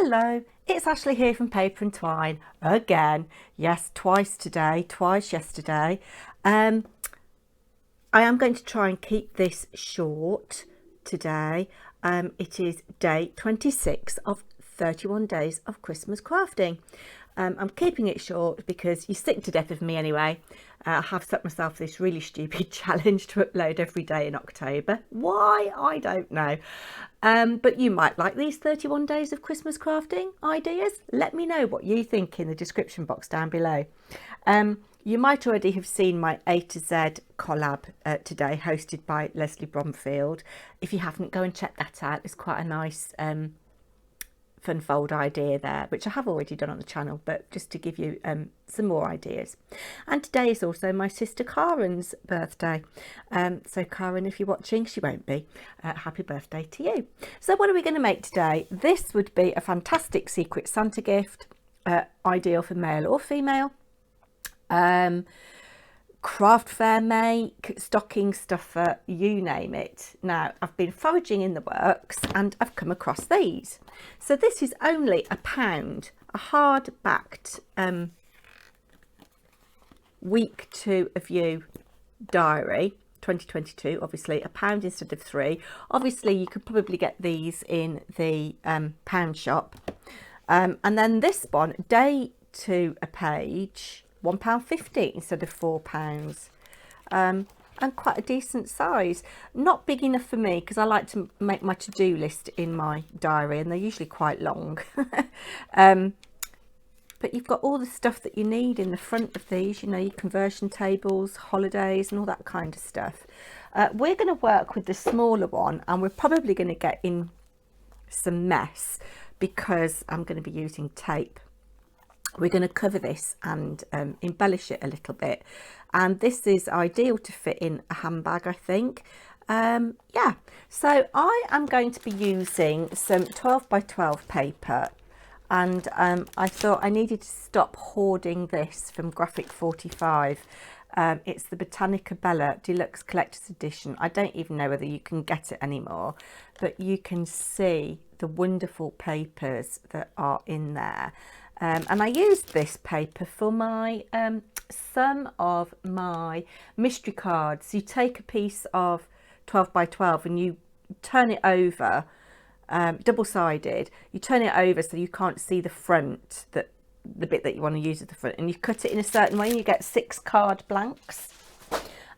Hello, it's Ashley here from Paper and Twine again. Yes, twice today, twice yesterday. I am going to try and keep this short today. It is day 26 of 31 days of Christmas crafting. I'm keeping it short because you're sick to death of me anyway. I have set myself this really stupid challenge to upload every day in October. Why? I don't know. But you might like these 31 days of Christmas crafting ideas. Let me know what you think in the description box down below. You might already have seen my A to Z collab today, hosted by Leslie Bromfield. If you haven't, go and check that out. It's quite a nice fun fold idea there, which I have already done on the channel, but just to give you some more ideas. And today is also my sister Karen's birthday, so Karen, if you're watching, she won't be, happy birthday to you. So what are we going to make today? This would be a fantastic Secret Santa gift, ideal for male or female, craft fair make, stocking stuffer, you name it. Now I've been foraging in the works and I've come across these. So this is only £1, a hard backed week 2 of you diary 2022, obviously £1 instead of 3. Obviously you could probably get these in the pound shop, and then this one, day 2 a page, £1.50 instead of £4, and quite a decent size. Not big enough for me because I like to make my to-do list in my diary and they're usually quite long. But you've got all the stuff that you need in the front of these, you know, your conversion tables, holidays and all that kind of stuff. We're going to work with the smaller one and we're probably going to get in some mess because I'm going to be using tape. We're going to cover this and embellish it a little bit, and this is ideal to fit in a handbag, I think. Yeah, so I am going to be using some 12 by 12 paper, and I thought I needed to stop hoarding this from Graphic 45. It's the Botanica Bella Deluxe Collector's Edition. I don't even know whether you can get it anymore, but you can see the wonderful papers that are in there. And I used this paper for my some of my mystery cards. You take a piece of 12 by 12 and you turn it over, double-sided. You turn it over so you can't see the front, the bit that you want to use at the front, and you cut it in a certain way and you get 6 card blanks.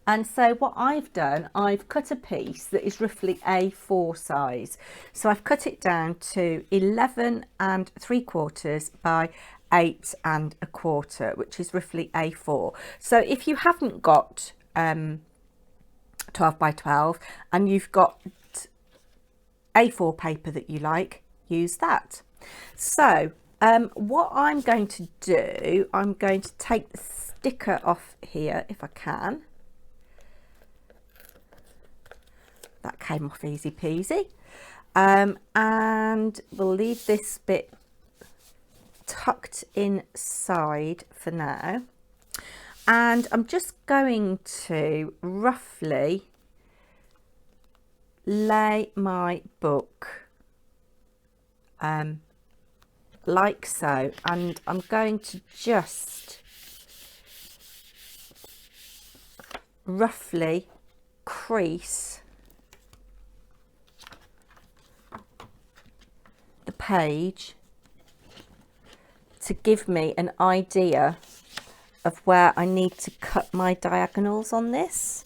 And so what I've done, I've cut a piece that is roughly A4 size. So I've cut it down to 11 3/4 by 8 1/4, which is roughly A4. So if you haven't got 12 by 12 and you've got A4 paper that you like, use that. So what I'm going to do, I'm going to take the sticker off here if I can. That came off easy peasy, and we'll leave this bit tucked inside for now, and I'm just going to roughly lay my book like so, and I'm going to just roughly crease the page to give me an idea of where I need to cut my diagonals on this.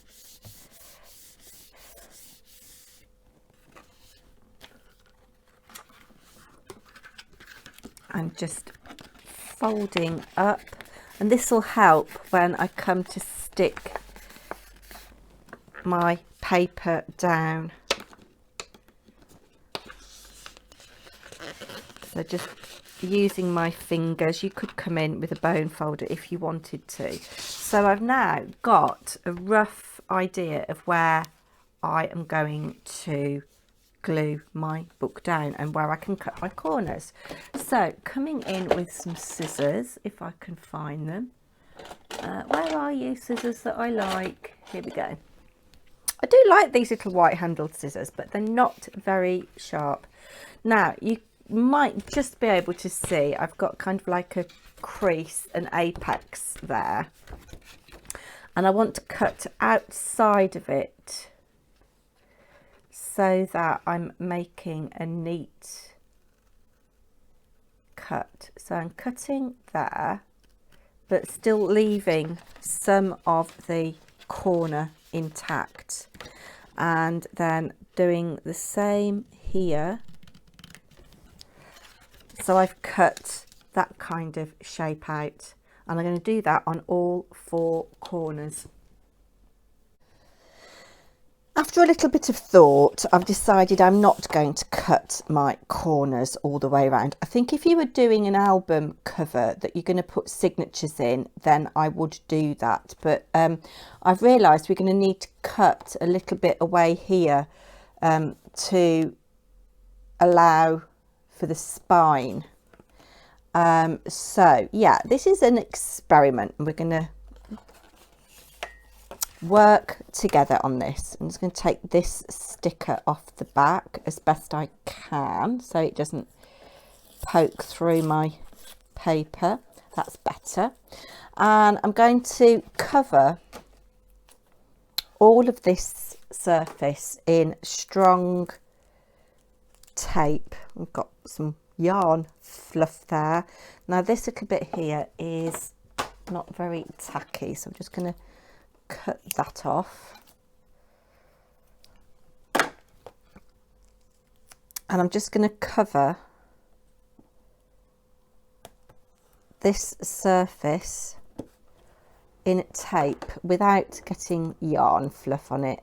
I'm just folding up, and this will help when I come to stick my paper down. So just using my fingers, you could come in with a bone folder if you wanted to. So I've now got a rough idea of where I am going to glue my book down and where I can cut my corners. So coming in with some scissors, if I can find them. Where are you, scissors that I like? Here we go. I do like these little white handled scissors, but they're not very sharp. Now, might just be able to see I've got kind of like a crease, an apex there, and I want to cut outside of it so that I'm making a neat cut. So I'm cutting there but still leaving some of the corner intact, and then doing the same here. So I've cut that kind of shape out, and I'm going to do that on all 4 corners. After a little bit of thought, I've decided I'm not going to cut my corners all the way around. I think if you were doing an album cover that you're going to put signatures in, then I would do that. But I've realised we're going to need to cut a little bit away here to allow for the spine. So yeah, this is an experiment, and we're going to work together on this. I'm just going to take this sticker off the back as best I can so it doesn't poke through my paper. That's better. And I'm going to cover all of this surface in strong tape. We've got some yarn fluff there. Now this little bit here is not very tacky, so I'm just going to cut that off, and I'm just going to cover this surface in tape without getting yarn fluff on it.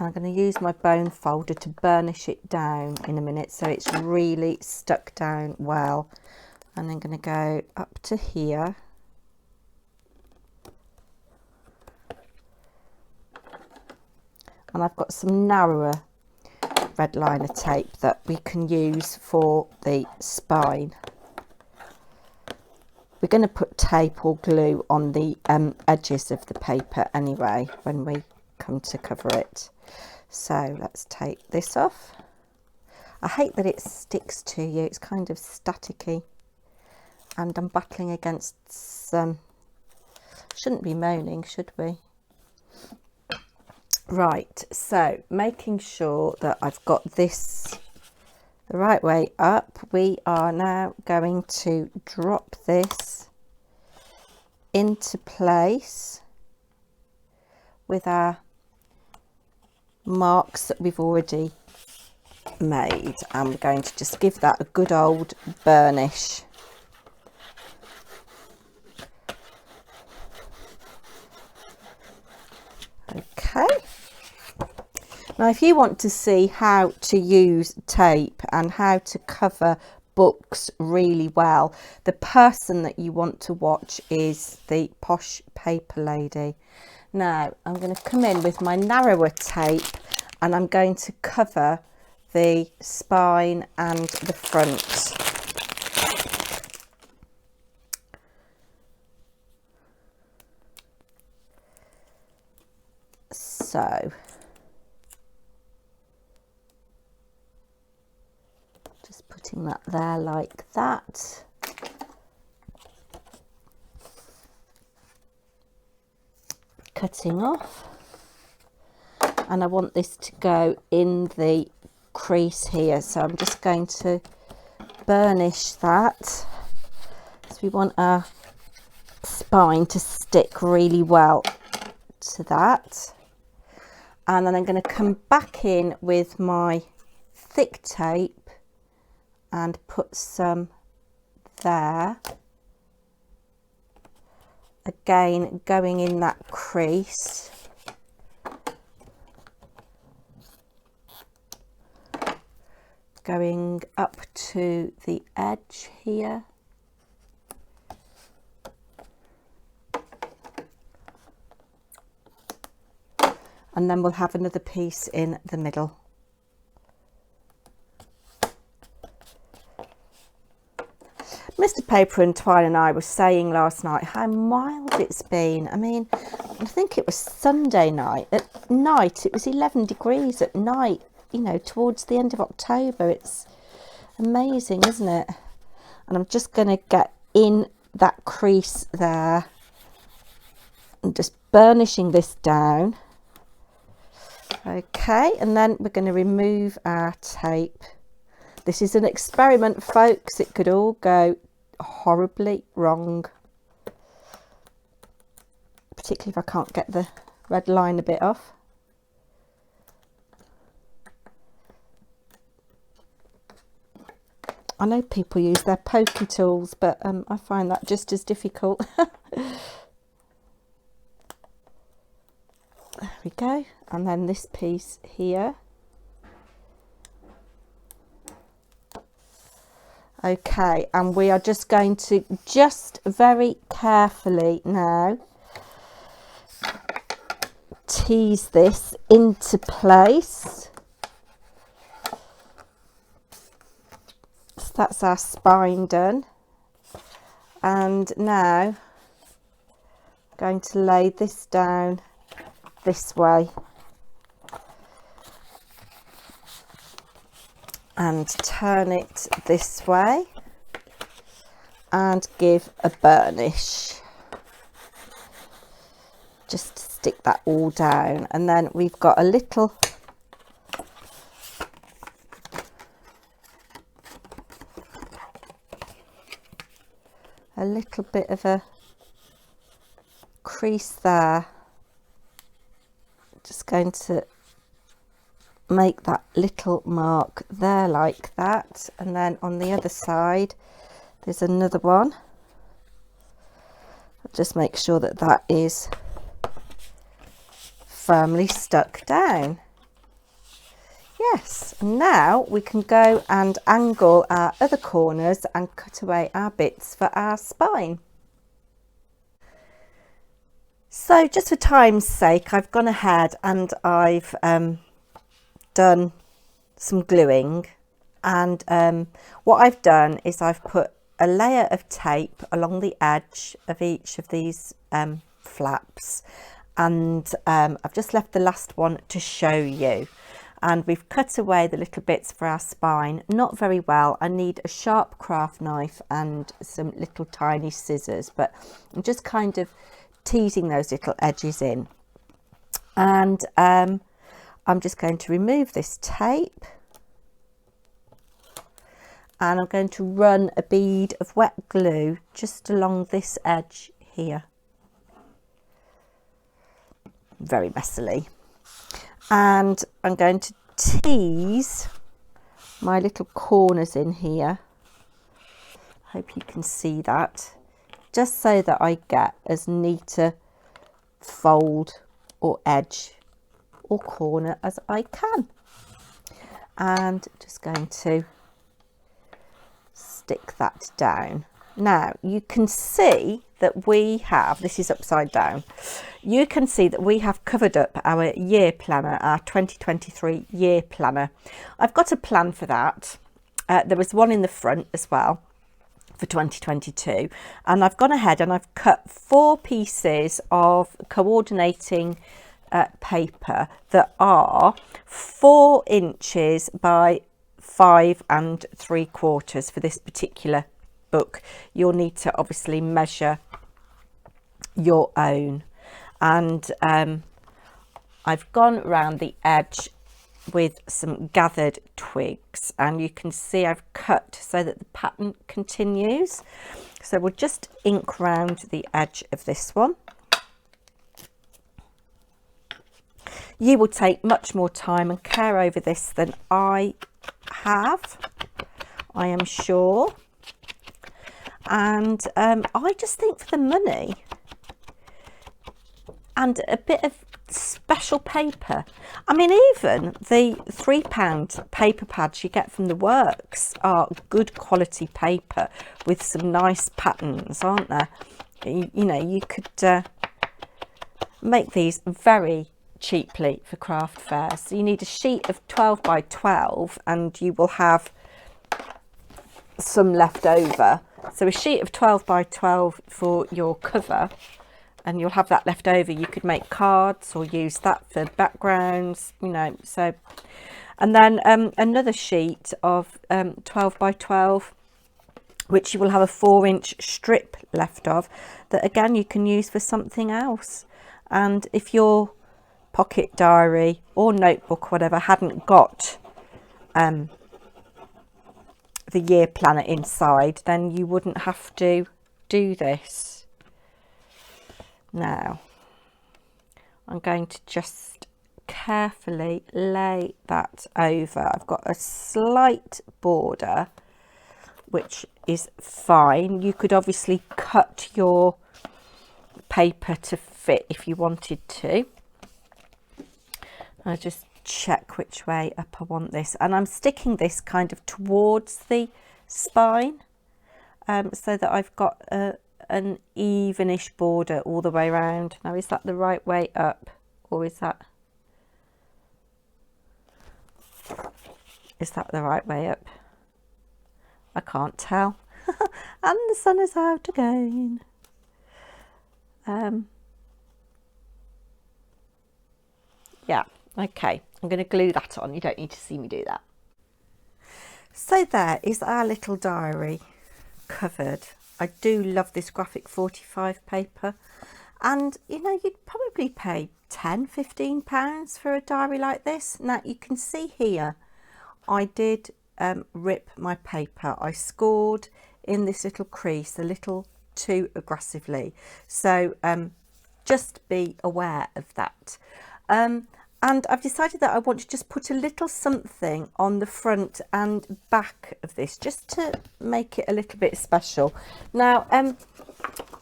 I'm going to use my bone folder to burnish it down in a minute so it's really stuck down well. And I'm going to go up to here. And I've got some narrower red liner tape that we can use for the spine. We're going to put tape or glue on the edges of the paper anyway when we come to cover it. So let's take this off. I hate that it sticks to you, it's kind of staticky, and I'm battling against some, shouldn't be moaning, should we? Right, so making sure that I've got this the right way up, we are now going to drop this into place with our marks that we've already made, and we're going to just give that a good old burnish. Okay, now if you want to see how to use tape and how to cover books really well, the person that you want to watch is the Posh Paper Lady. Now I'm going to come in with my narrower tape, and I'm going to cover the spine and the front. So just putting that there like that. Cutting off, and I want this to go in the crease here, so I'm just going to burnish that, so we want our spine to stick really well to that. And then I'm going to come back in with my thick tape and put some there, again going in that crease. Going up to the edge here. And then we'll have another piece in the middle. Mr. Paper and Twine and I were saying last night how mild it's been. I mean, I think it was Sunday night. At night, it was 11 degrees at night, you know, towards the end of October. It's amazing, isn't it? And I'm just going to get in that crease there and just burnishing this down. Okay, and then we're going to remove our tape. This is an experiment, folks. It could all go horribly wrong, particularly if I can't get the red line a bit off. I know people use their pokey tools, but I find that just as difficult. There we go. And then this piece here. Okay, and we are just going to very carefully now tease this into place. So that's our spine done. And now I'm going to lay this down this way and turn it this way and give a burnish. Just stick that all down, and then we've got a little bit of a crease there. Just going to make that little mark there like that, and then on the other side there's another one. I'll just make sure that that is firmly stuck down. Yes, now we can go and angle our other corners and cut away our bits for our spine. So just for time's sake, I've gone ahead and I've done some gluing, and what I've done is I've put a layer of tape along the edge of each of these flaps, and I've just left the last one to show you. And we've cut away the little bits for our spine, not very well. I need a sharp craft knife and some little tiny scissors, but I'm just kind of teasing those little edges in. And I'm just going to remove this tape, and I'm going to run a bead of wet glue just along this edge here, very messily. And I'm going to tease my little corners in here. Hope you can see that, just so that I get as neat a fold or edge or corner as I can. And just going to stick that down. Now you can see that we have, this is upside down, you can see that we have covered up our year planner, our 2023 year planner. I've got a plan for that. There was one in the front as well for 2022, and I've gone ahead and I've cut 4 pieces of coordinating paper that are 4 inches by 5 3/4 for this particular book. You'll need to obviously measure your own, and I've gone around the edge with some gathered twigs, and you can see I've cut so that the pattern continues. So we'll just ink round the edge of this one. You will take much more time and care over this than I have, I am sure. And I just think for the money and a bit of special paper, I mean, even the £3 paper pads you get from the works are good quality paper with some nice patterns, aren't there? You know, you could make these very cheaply for craft fairs. So you need a sheet of 12 by 12 and you will have some left over So a sheet of 12 by 12 for your cover, and you'll have that left over. You could make cards or use that for backgrounds, you know. So, and then another sheet of 12 by 12, which you will have a 4-inch strip left of, that again you can use for something else. And if your pocket diary or notebook, whatever, hadn't got the year planner inside, then you wouldn't have to do this. Now I'm going to just carefully lay that over. I've got a slight border, which is fine. You could obviously cut your paper to fit if you wanted to. I'll just check which way up I want this, and I'm sticking this kind of towards the spine, so that I've got an evenish border all the way around. Now, is that the right way up, or is that the right way up? I can't tell. And the sun is out again. Yeah, okay, I'm going to glue that on. You don't need to see me do that. So there is our little diary covered. I do love this graphic 45 paper, and you know, you'd probably pay £10–15 for a diary like this. Now you can see here I did rip my paper. I scored in this little crease a little too aggressively, so just be aware of that. And I've decided that I want to just put a little something on the front and back of this, just to make it a little bit special. Now,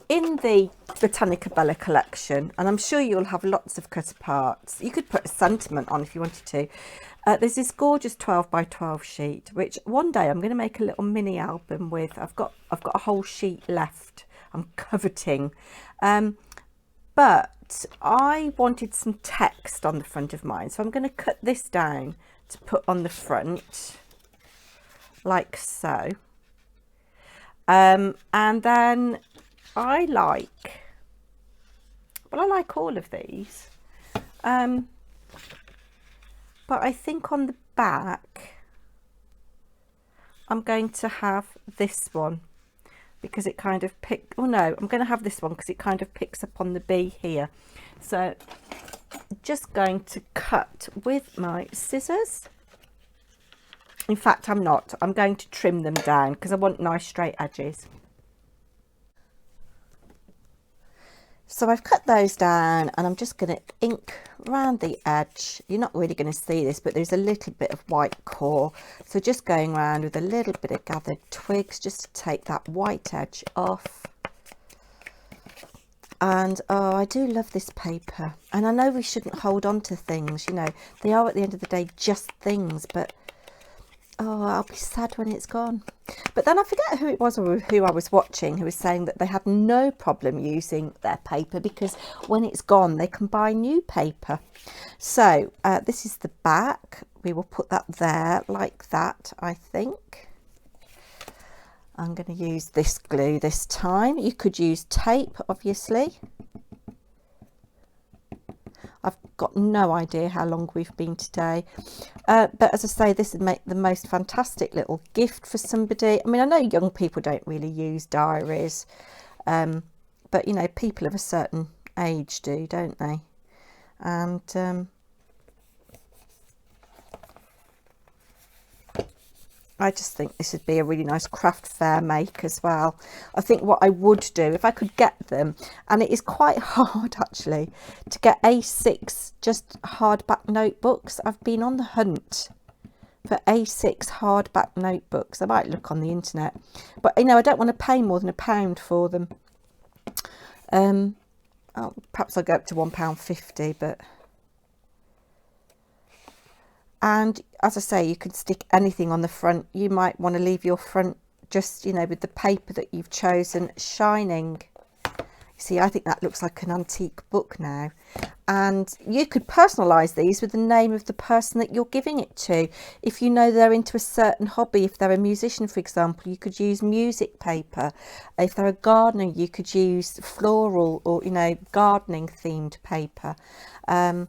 in the Botanica Bella collection, and I'm sure you'll have lots of cut aparts, you could put a sentiment on if you wanted to. There's this gorgeous 12 by 12 sheet, which one day I'm going to make a little mini album with. I've got a whole sheet left. I'm coveting. But I wanted some text on the front of mine, so I'm going to cut this down to put on the front, like so. And then I like all of these, but I think on the back I'm going to have this one, because it kind of I'm going to have this one because it kind of picks up on the B here. So just going to cut with my scissors. In fact, I'm going to trim them down because I want nice straight edges. So I've cut those down, and I'm just going to ink around the edge. You're not really going to see this, but there's a little bit of white core. So just going around with a little bit of gathered twigs just to take that white edge off. And oh, I do love this paper. And I know we shouldn't hold on to things, you know, they are at the end of the day just things, but oh, I'll be sad when it's gone. But then I forget who it was or who I was watching who was saying that they had no problem using their paper because when it's gone they can buy new paper. So this is the back. We will put that there like that, I think. I'm going to use this glue this time. You could use tape, obviously. I've got no idea how long we've been today, but as I say, this would make the most fantastic little gift for somebody. I mean, I know young people don't really use diaries, but you know, people of a certain age do, don't they? And I just think this would be a really nice craft fair make as well. I think what I would do if I could get them, and it is quite hard actually to get A6 just hardback notebooks. I've been on the hunt for A6 hardback notebooks. I might look on the internet, but you know, I don't want to pay more than £1 for them. Oh, perhaps I'll go up to £1.50, but and as I say, you can stick anything on the front. You might want to leave your front just, you know, with the paper that you've chosen shining. See, I think that looks like an antique book now. And you could personalise these with the name of the person that you're giving it to. If you know they're into a certain hobby, if they're a musician, for example, you could use music paper. If they're a gardener, you could use floral or, you know, gardening themed paper. Yeah,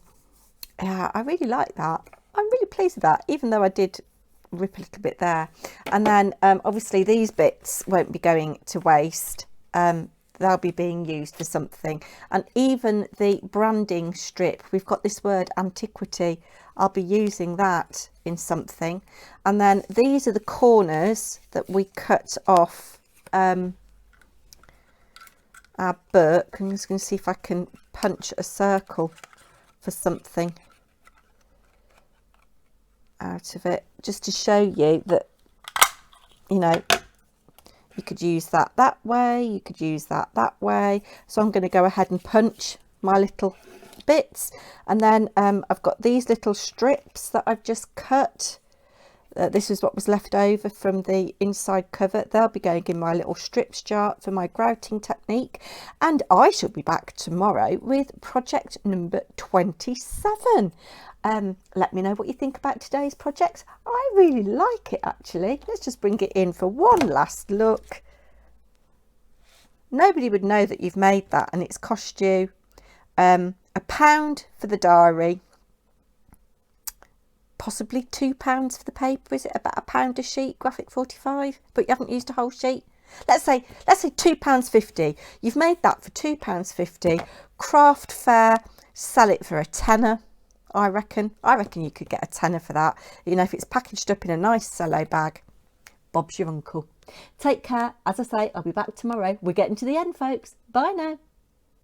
I really like that. I'm really pleased with that, even though I did rip a little bit there. And then obviously these bits won't be going to waste. They'll be being used for something. And even the branding strip, we've got this word antiquity, I'll be using that in something. And then these are the corners that we cut off our book. I'm just going to see if I can punch a circle for something out of it, just to show you that, you know, you could use that way, you could use that way. So I'm going to go ahead and punch my little bits. And then I've got these little strips that I've just cut. This is what was left over from the inside cover. They'll be going in my little strips jar for my grouting technique. And I shall be back tomorrow with project number 27. Let me know what you think about today's project. I really like it, actually. Let's just bring it in for one last look. Nobody would know that you've made that, and it's cost you £1 for the diary, possibly £2 for the paper. Is it about £1 a sheet, graphic 45, but you haven't used a whole sheet? Let's say £2.50. You've made that for £2.50. Craft fair, sell it for a tenner. I reckon you could get a tenner for that. You know, if it's packaged up in a nice cello bag. Bob's your uncle. Take care. As I say, I'll be back tomorrow. We're getting to the end, folks. Bye now.